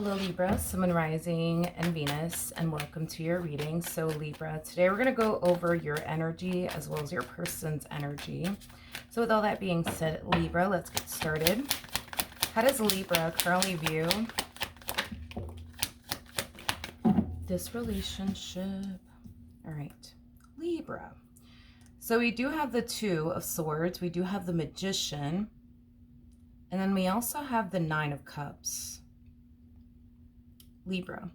Hello Libra, Sun, Moon, Rising, and Venus, and welcome to your reading. So Libra, today we're going to go over your energy as well as your person's energy. So with all that being said, Libra, let's get started. How does Libra currently view this relationship? All right, Libra. So we do have the Two of Swords, we do have the Magician, and then we also have the Nine of Cups. Libra,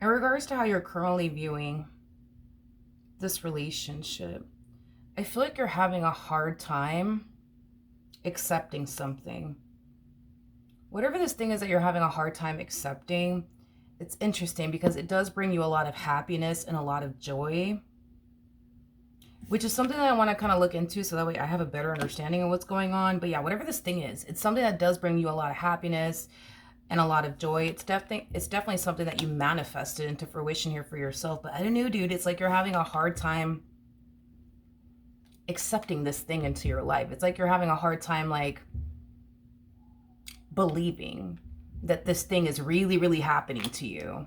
in regards to how you're currently viewing this relationship, I feel like you're having a hard time accepting something. Whatever this thing is that you're having a hard time accepting, it's interesting because it does bring you a lot of happiness and a lot of joy, which is something that I want to kind of look into so that way I have a better understanding of what's going on. But yeah, whatever this thing is, it's something that does bring you a lot of happiness and a lot of joy. It's definitely something that you manifested into fruition here for yourself. But I don't know, dude, it's like you're having a hard time accepting this thing into your life. It's like you're having a hard time like believing that this thing is really, really happening to you.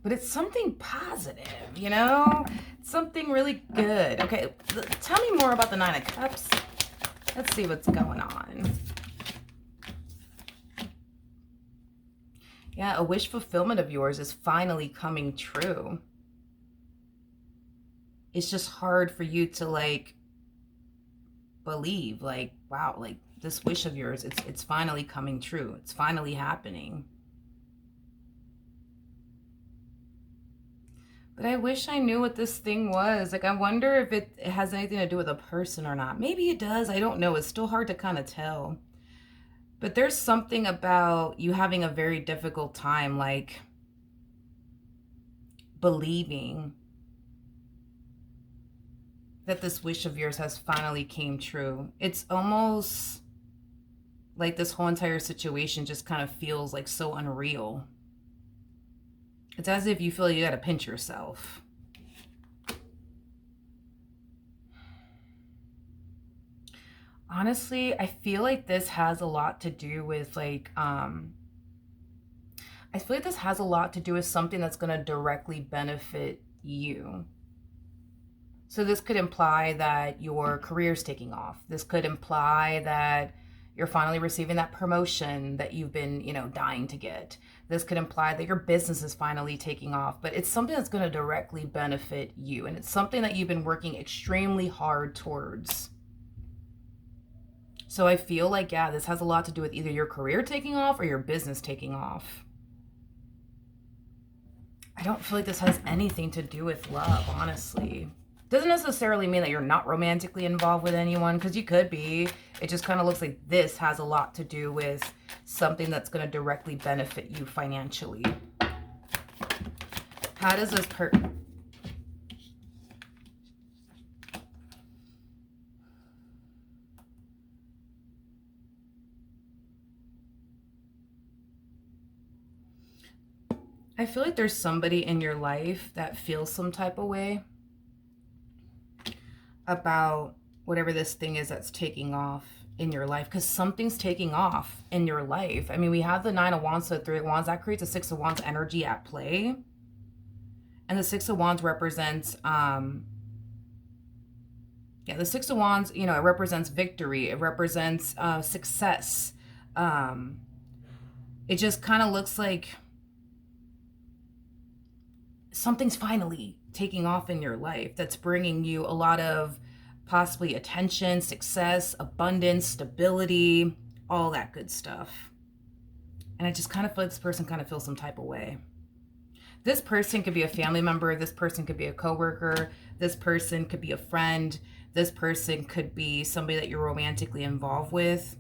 But it's something positive, you know? It's something really good. Okay, tell me more about the Nine of Cups. Let's see what's going on. Yeah, a wish fulfillment of yours is finally coming true. It's just hard for you to like believe, like, wow, like this wish of yours, it's finally coming true. It's finally happening. But I wish I knew what this thing was. Like, I wonder if it has anything to do with a person or not. Maybe it does. I don't know. It's still hard to kind of tell. But there's something about you having a very difficult time, like, believing that this wish of yours has finally came true. It's almost like this whole entire situation just kind of feels like so unreal. It's as if you feel like you gotta pinch yourself. Honestly, I feel like this has a lot to do with like, I feel like this has a lot to do with something that's going to directly benefit you. So this could imply that your career's taking off. This could imply that you're finally receiving that promotion that you've been, dying to get. This could imply that your business is finally taking off, but it's something that's going to directly benefit you. And it's something that you've been working extremely hard towards. So I feel like, yeah, this has a lot to do with either your career taking off or your business taking off. I don't feel like this has anything to do with love, honestly. Doesn't necessarily mean that you're not romantically involved with anyone, because you could be. It just kind of looks like this has a lot to do with something that's going to directly benefit you financially. How does this I feel like there's somebody in your life that feels some type of way about whatever this thing is that's taking off in your life, because something's taking off in your life. I mean, we have the Nine of Wands, so Three of Wands, that creates a Six of Wands energy at play. And the Six of Wands represents, the Six of Wands, it represents victory. It represents success. It just kind of looks like something's finally taking off in your life that's bringing you a lot of possibly attention, success, abundance, stability, all that good stuff. And I just kind of feel like this person kind of feels some type of way. This person could be a family member. This person could be a coworker. This person could be a friend. This person could be somebody that you're romantically involved with.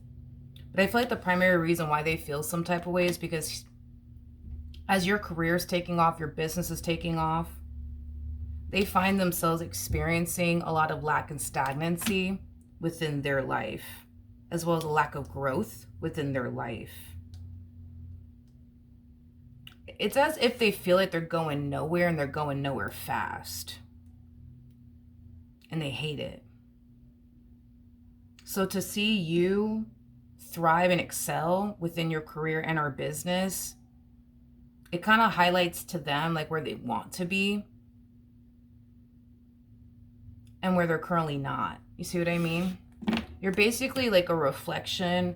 But I feel like the primary reason why they feel some type of way is because as your career is taking off, your business is taking off, they find themselves experiencing a lot of lack and stagnancy within their life, as well as a lack of growth within their life. It's as if they feel like they're going nowhere, and they're going nowhere fast. And they hate it. So to see you thrive and excel within your career and our business, it kind of highlights to them like where they want to be and where they're currently not. You see what I mean? You're basically like a reflection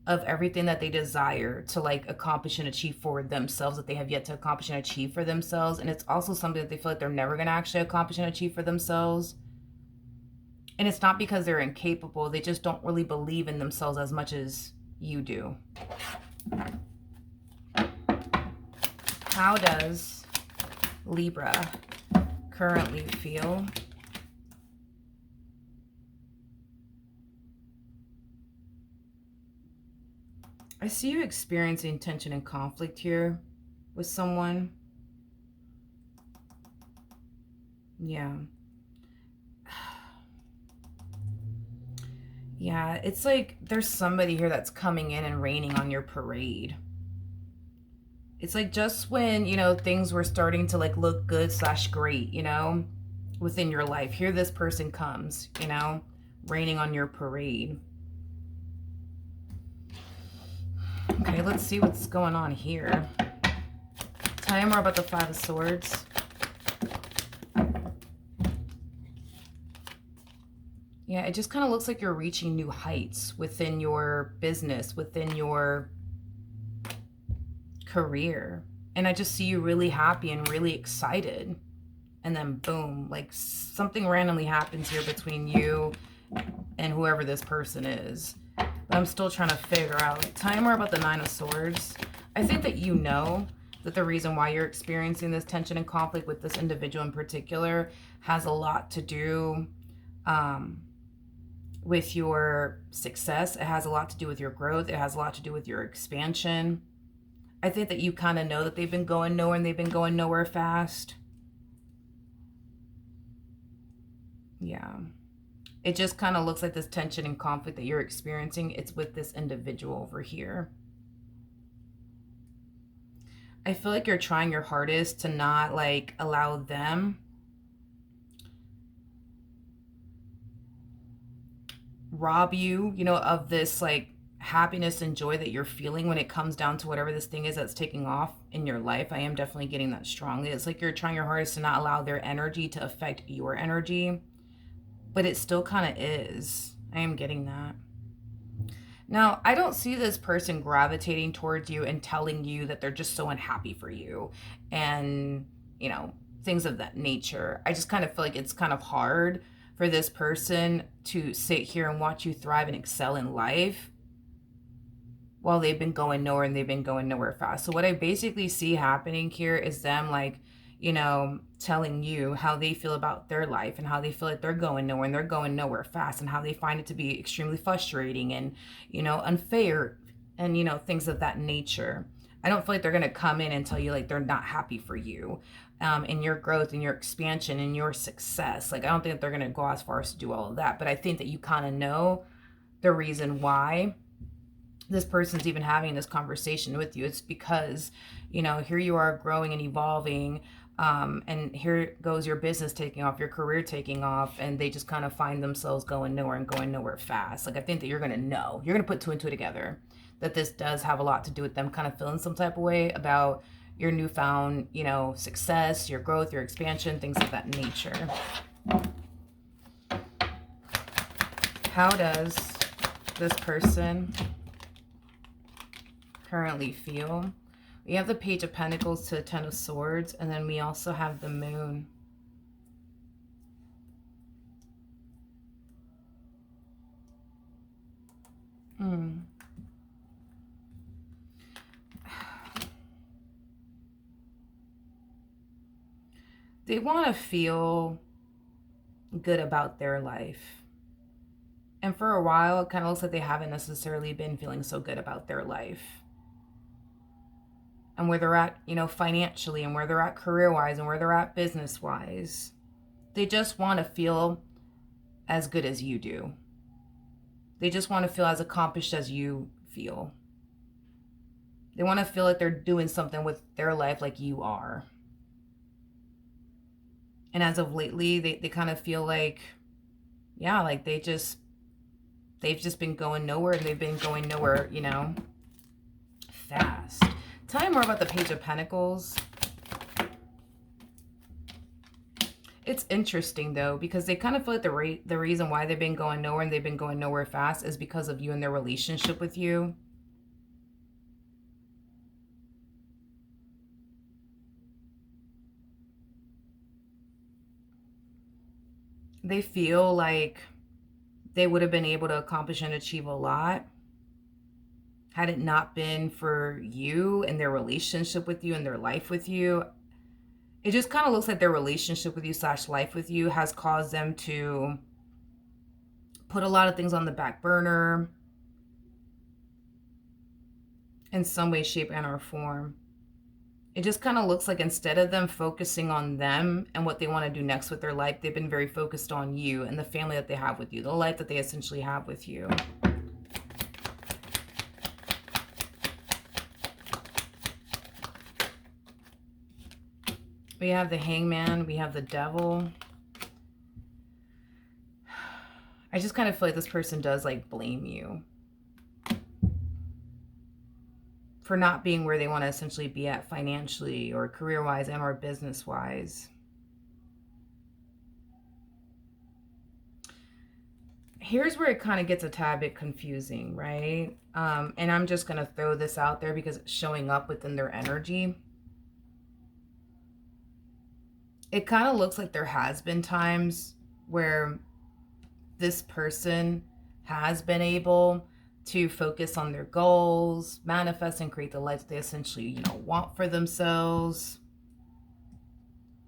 of everything that they desire to like accomplish and achieve for themselves that they have yet to accomplish and achieve for themselves. And it's also something that they feel like they're never going to actually accomplish and achieve for themselves. And it's not because they're incapable. They just don't really believe in themselves as much as you do. How does Libra currently feel? I see you experiencing tension and conflict here with someone. Yeah. Yeah, it's like there's somebody here that's coming in and raining on your parade. It's like just when, you know, things were starting to like look good / great, you know, within your life. Here this person comes, you know, raining on your parade. Okay, let's see what's going on here. Tell me more about the Five of Swords. Yeah, it just kind of looks like you're reaching new heights within your business, within your career. And I just see you really happy and really excited. And then boom, like something randomly happens here between you and whoever this person is. But I'm still trying to figure out. Tell me more about the Nine of Swords. I think that you know that the reason why you're experiencing this tension and conflict with this individual in particular has a lot to do with your success. It has a lot to do with your growth. It has a lot to do with your expansion. I think that you kind of know that they've been going nowhere and they've been going nowhere fast. Yeah. It just kind of looks like this tension and conflict that you're experiencing, it's with this individual over here. I feel like you're trying your hardest to not like allow them rob you, you know, of this like happiness and joy that you're feeling when it comes down to whatever this thing is that's taking off in your life. I am definitely getting that strongly. It's like you're trying your hardest to not allow their energy to affect your energy. But it still kind of is. I am getting that. Now, I don't see this person gravitating towards you and telling you that they're just so unhappy for you and, you know, things of that nature. I just kind of feel like it's kind of hard for this person to sit here and watch you thrive and excel in life while they've been going nowhere and they've been going nowhere fast. So what I basically see happening here is them like, you know, telling you how they feel about their life and how they feel like they're going nowhere and they're going nowhere fast and how they find it to be extremely frustrating and, you know, unfair and, you know, things of that nature. I don't feel like they're going to come in and tell you like they're not happy for you in your growth and your expansion and your success. Like, I don't think that they're going to go as far as to do all of that, but I think that you kind of know the reason why this person's even having this conversation with you. It's because, you know, here you are growing and evolving. And here goes your business taking off, your career taking off, and they just kind of find themselves going nowhere and going nowhere fast. Like, I think that you're going to know, you're going to put two and two together, that this does have a lot to do with them kind of feeling some type of way about your newfound, you know, success, your growth, your expansion, things of that nature. How does this person currently feel? We have the Page of Pentacles to the Ten of Swords, and then we also have the Moon. They want to feel good about their life. And for a while, it kind of looks like they haven't necessarily been feeling so good about their life. And where they're at, you know, financially, and where they're at career-wise, and where they're at business-wise. They just want to feel as good as you do. They just want to feel as accomplished as you feel. They want to feel like they're doing something with their life like you are. And as of lately, they kind of feel like, yeah, like they They've just been going nowhere, and they've been going nowhere, you know, fast. Tell me more about the Page of Pentacles. It's interesting, though, because they kind of feel like the reason why they've been going nowhere and they've been going nowhere fast is because of you and their relationship with you. They feel like they would have been able to accomplish and achieve a lot had it not been for you and their relationship with you and their life with you. It just kind of looks like their relationship with you / life with you has caused them to put a lot of things on the back burner in some way, shape, and or form. It just kind of looks like instead of them focusing on them and what they want to do next with their life, they've been very focused on you and the family that they have with you, the life that they essentially have with you. We have the Hangman. We have the Devil. I just kind of feel like this person does like blame you for not being where they want to essentially be at financially or career-wise and or business-wise. Here's where it kind of gets a tad bit confusing, right? And I'm just going to throw this out there because it's showing up within their energy. It kind of looks like there has been times where this person has been able to focus on their goals, manifest and create the life that they essentially, you know, want for themselves.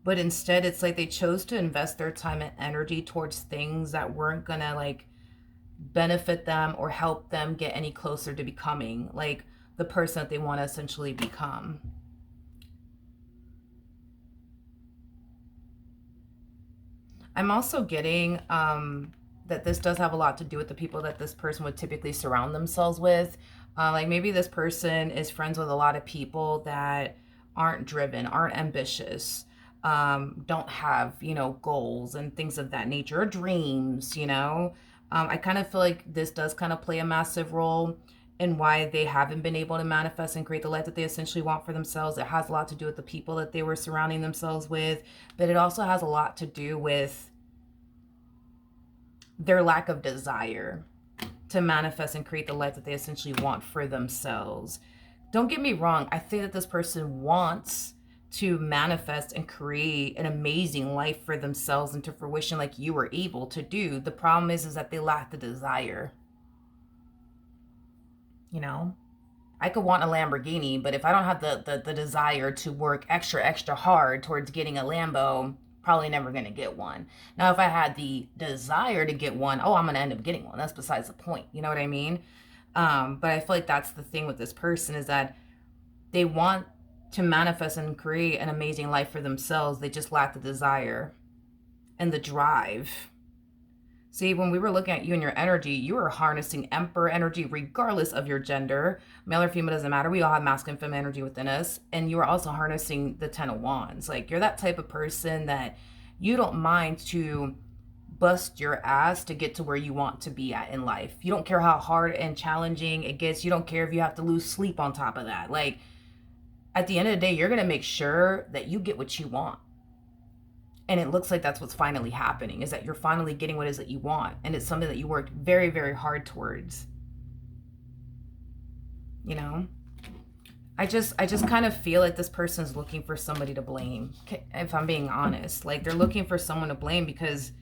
But instead, it's like they chose to invest their time and energy towards things that weren't gonna like benefit them or help them get any closer to becoming like the person that they want to essentially become. I'm also getting that this does have a lot to do with the people that this person would typically surround themselves with. Like maybe this person is friends with a lot of people that aren't driven, aren't ambitious, don't have, you know, goals and things of that nature, or dreams, you know. I kind of feel like this does kind of play a massive role in why they haven't been able to manifest and create the life that they essentially want for themselves. It has a lot to do with the people that they were surrounding themselves with, but it also has a lot to do with their lack of desire to manifest and create the life that they essentially want for themselves. Don't get me wrong. I think that this person wants to manifest and create an amazing life for themselves into fruition like you were able to do. The problem is that they lack the desire. You know, I could want a Lamborghini, but if I don't have the desire to work extra hard towards getting a Lambo, probably never going to get one. Now, if I had the desire to get one, oh, I'm going to end up getting one. That's besides the point. You know what I mean? But I feel like that's the thing with this person, is that they want to manifest and create an amazing life for themselves. They just lack the desire and the drive. See, when we were looking at you and your energy, you were harnessing Emperor energy regardless of your gender. Male or female doesn't matter. We all have masculine and feminine energy within us. And you were also harnessing the 10 of Wands. Like, you're that type of person that you don't mind to bust your ass to get to where you want to be at in life. You don't care how hard and challenging it gets. You don't care if you have to lose sleep on top of that. Like, at the end of the day, you're going to make sure that you get what you want. And it looks like that's what's finally happening, is that you're finally getting what it is that you want. And it's something that you worked very, very hard towards. You know? I just kind of feel like this person's looking for somebody to blame, if I'm being honest. Like, they're looking for someone to blame because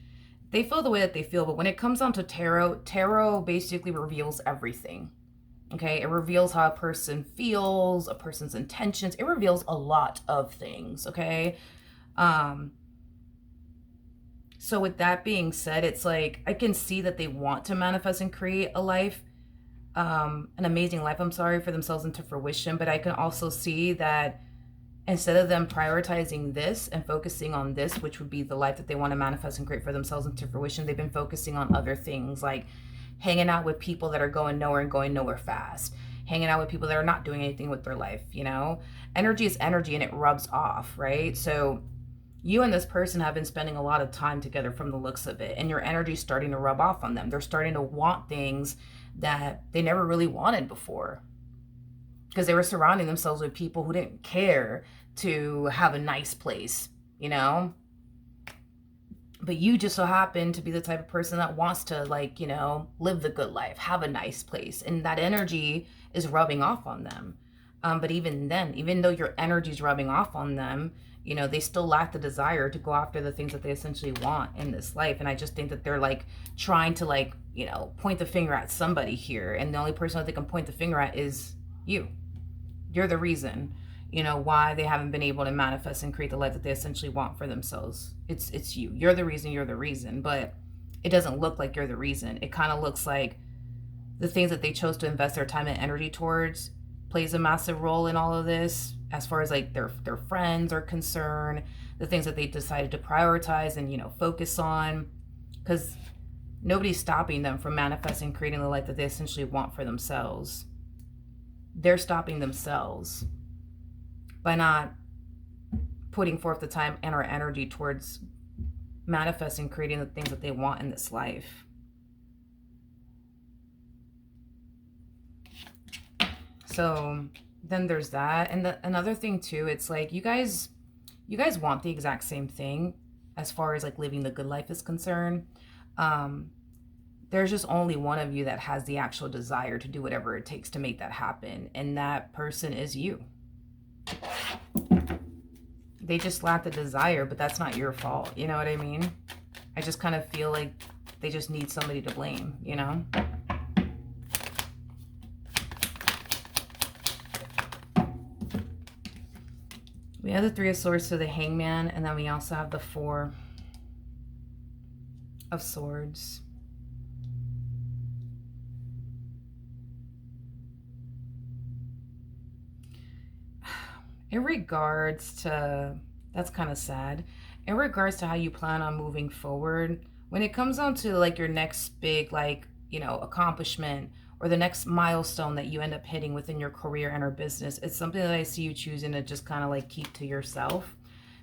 they feel the way that they feel. But when it comes down to tarot basically reveals everything. Okay? It reveals how a person feels, a person's intentions. It reveals a lot of things, okay? So with that being said, it's like, I can see that they want to manifest and create a life, an amazing life, for themselves into fruition. But I can also see that instead of them prioritizing this and focusing on this, which would be the life that they want to manifest and create for themselves into fruition, they've been focusing on other things, like hanging out with people that are going nowhere and going nowhere fast, hanging out with people that are not doing anything with their life, you know? Energy is energy and it rubs off, right? So You and this person have been spending a lot of time together from the looks of it, and your energy's starting to rub off on them. They're starting to want things that they never really wanted before, because they were surrounding themselves with people who didn't care to have a nice place, you know? But you just so happen to be the type of person that wants to, like, you know, live the good life, have a nice place. And that energy is rubbing off on them. But even then, even though your energy is rubbing off on them, you know, they still lack the desire to go after the things that they essentially want in this life. And I just think that they're like trying to, like, you know, point the finger at somebody here. And the only person that they can point the finger at is you. You're the reason, you know, why they haven't been able to manifest and create the life that they essentially want for themselves. It's you. You're the reason, but it doesn't look like you're the reason. It kind of looks like the things that they chose to invest their time and energy towards plays a massive role in all of this, as far as like their friends are concerned, the things that they decided to prioritize and, you know, focus on, because nobody's stopping them from manifesting, creating the life that they essentially want for themselves. They're stopping themselves by not putting forth the time and our energy towards manifesting, creating the things that they want in this life. So then there's that. And another thing too, it's like you guys want the exact same thing as far as like living the good life is concerned. There's just only one of you that has the actual desire to do whatever it takes to make that happen. And that person is you. They just lack the desire, but that's not your fault. You know what I mean? I just kind of feel like they just need somebody to blame, you know? We have the Three of Swords to the Hangman, and then we also have the Four of Swords. In regards to, that's kind of sad. In regards to how you plan on moving forward, when it comes down to like your next big, like, you know, accomplishment or the next milestone that you end up hitting within your career and or business, it's something that I see you choosing to just kind of like keep to yourself,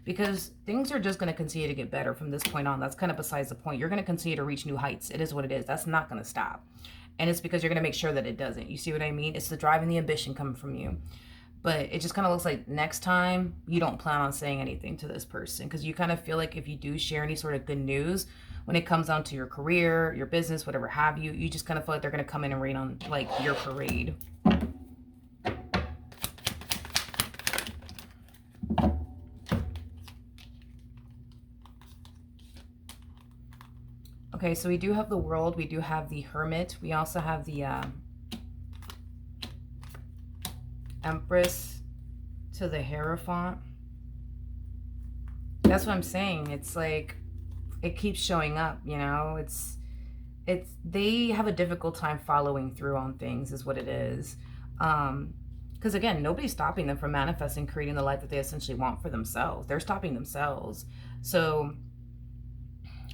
because things are just going to continue to get better from this point on. That's kind of besides the point. You're going to continue to reach new heights. It is what it is. That's not going to stop. And it's because you're going to make sure that it doesn't. You see what I mean? It's the drive and the ambition coming from you. But it just kind of looks like next time you don't plan on saying anything to this person, because you kind of feel like if you do share any sort of good news when it comes down to your career, your business, whatever have you, you just kind of feel like they're going to come in and rain on like your parade. Okay, so we do have the World, we do have the Hermit, we also have the Empress to the Hierophant. That's what I'm saying. It's like it keeps showing up, you know. It's they have a difficult time following through on things is what it is. Because again, nobody's stopping them from manifesting, creating the life that they essentially want for themselves. They're stopping themselves. So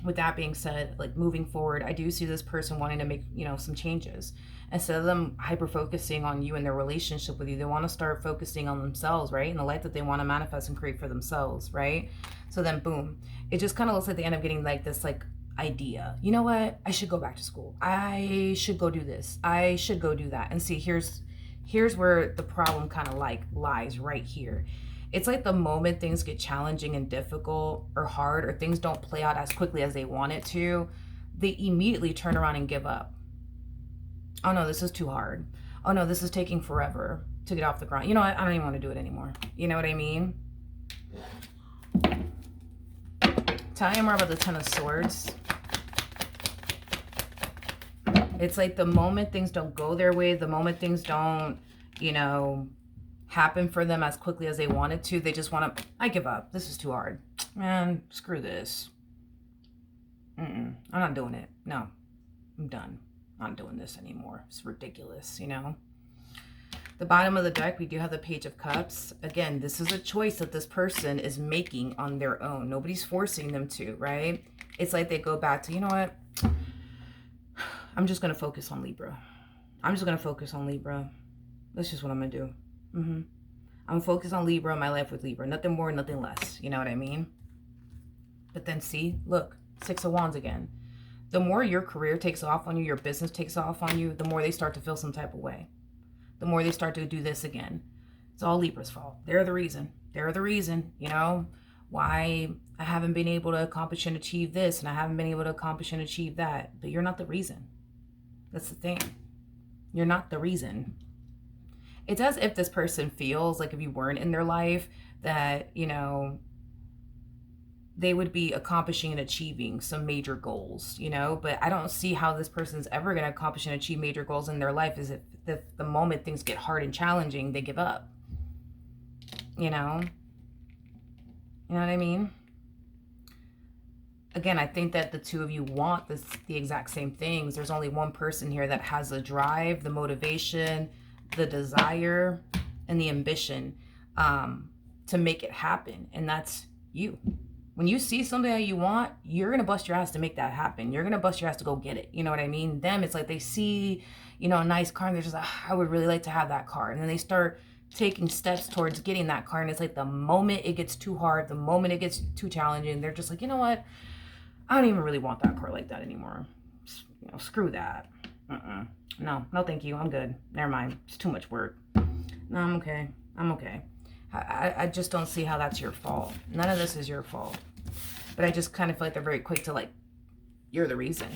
with that being said, like moving forward, I do see this person wanting to make, you know, some changes. Instead of them hyper focusing on you and their relationship with you, they want to start focusing on themselves, right? And the life that they want to manifest and create for themselves, right? So then boom, it just kind of looks like they end up getting like this like idea. You know what? I should go back to school. I should go do this. I should go do that. And see, here's where the problem kind of like lies right here. It's like the moment things get challenging and difficult or hard, or things don't play out as quickly as they want it to, they immediately turn around and give up. Oh no, this is too hard. Oh no, this is taking forever to get off the ground. You know what? I don't even want to do it anymore. You know what I mean? Tell me more about the Ten of Swords. It's like the moment things don't go their way, the moment things don't, you know, happen for them as quickly as they wanted to, they just want to, I give up. This is too hard. Man, screw this. I'm not doing it. No, I'm done. I'm not doing this anymore. It's ridiculous, you know? The bottom of the deck, we do have the Page of Cups. Again, this is a choice that this person is making on their own. Nobody's forcing them to, right? It's like they go back to, you know what? I'm just going to focus on Libra. I'm just going to focus on Libra. That's just what I'm going to do. I'm focused on Libra, my life with Libra. Nothing more, nothing less. You know what I mean? But then see, look, Six of Wands again. The more your career takes off on you, your business takes off on you, the more they start to feel some type of way. The more they start to do this again. It's all Libra's fault. They're the reason. They're the reason, you know, why I haven't been able to accomplish and achieve this, and I haven't been able to accomplish and achieve that. But you're not the reason. That's the thing. You're not the reason. It's as if this person feels like if you weren't in their life that, you know, they would be accomplishing and achieving some major goals, you know, but I don't see how this person's ever going to accomplish and achieve major goals in their life is if the moment things get hard and challenging, they give up, you know? You know what I mean? Again, I think that the two of you want the exact same things. There's only one person here that has the drive, the motivation, the desire, and the ambition to make it happen, and that's you. When you see something that you want, you're going to bust your ass to make that happen. You're going to bust your ass to go get it. You know what I mean? Them, it's like they see, you know, a nice car and they're just like, I would really like to have that car. And then they start taking steps towards getting that car. And it's like the moment it gets too hard, the moment it gets too challenging, they're just like, you know what? I don't even really want that car like that anymore. You know, screw that. No, thank you. I'm good. Never mind. It's too much work. No, I'm okay. I'm okay. I just don't see how that's your fault. None of this is your fault. But I just kind of feel like they're very quick to like, you're the reason.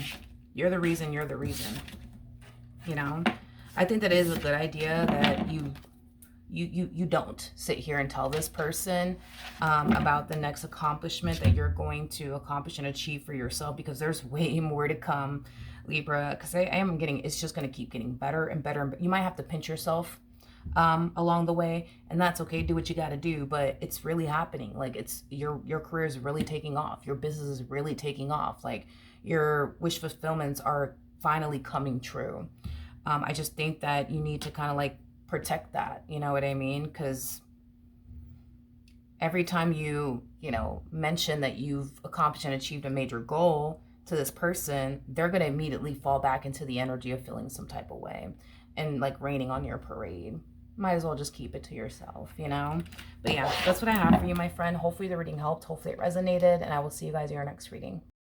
You're the reason. You're the reason. You know? I think that is a good idea that you don't sit here and tell this person about the next accomplishment that you're going to accomplish and achieve for yourself, because there's way more to come, Libra, because I am getting, it's just going to keep getting better and better. And you might have to pinch yourself along the way, and that's okay. Do what you got to do, but it's really happening. Like it's your career is really taking off. Your business is really taking off. Like your wish fulfillments are finally coming true. I just think that you need to kind of like protect that, you know what I mean? Because every time you know, mention that you've accomplished and achieved a major goal to this person, they're going to immediately fall back into the energy of feeling some type of way and like raining on your parade. Might as well just keep it to yourself, you know? But yeah, that's what I have for you, my friend. Hopefully the reading helped. Hopefully it resonated, and I will see you guys in your next reading.